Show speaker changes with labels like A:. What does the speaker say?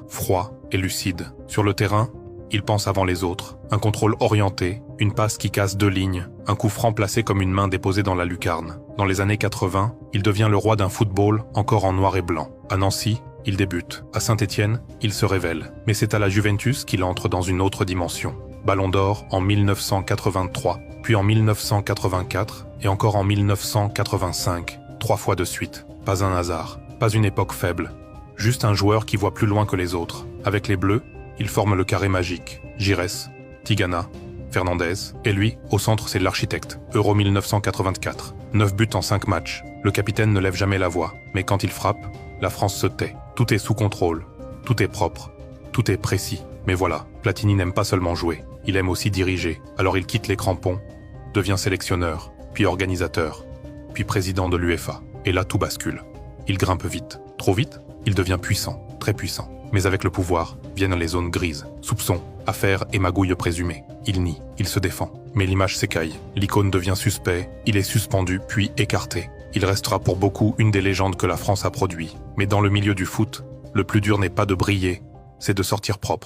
A: froid et lucide. Sur le terrain, il pense avant les autres. Un contrôle orienté, une passe qui casse 2 lignes, un coup franc placé comme une main déposée dans la lucarne. Dans les années 80, il devient le roi d'un football encore en noir et blanc. À Nancy, il débute. À Saint-Étienne, il se révèle. Mais c'est à la Juventus qu'il entre dans une autre dimension. Ballon d'or en 1983, puis en 1984 et encore en 1985, 3 fois de suite. Pas un hasard, pas une époque faible. Juste un joueur qui voit plus loin que les autres. Avec les Bleus, il forme le carré magique. Giresse, Tigana, Fernandez, et lui, au centre, c'est l'architecte. Euro 1984. 9 buts en 5 matchs. Le capitaine ne lève jamais la voix, mais quand il frappe, la France se tait. Tout est sous contrôle, tout est propre, tout est précis. Mais voilà, Platini n'aime pas seulement jouer, il aime aussi diriger. Alors il quitte les crampons, devient sélectionneur, puis organisateur, puis président de l'UEFA. Et là, tout bascule. Il grimpe vite. Trop vite, il devient puissant, très puissant. Mais avec le pouvoir, viennent les zones grises. Soupçons, affaires et magouilles présumées. Il nie, il se défend. Mais l'image s'écaille. L'icône devient suspect, il est suspendu puis écarté. Il restera pour beaucoup une des légendes que la France a produit. Mais dans le milieu du foot, le plus dur n'est pas de briller, c'est de sortir propre.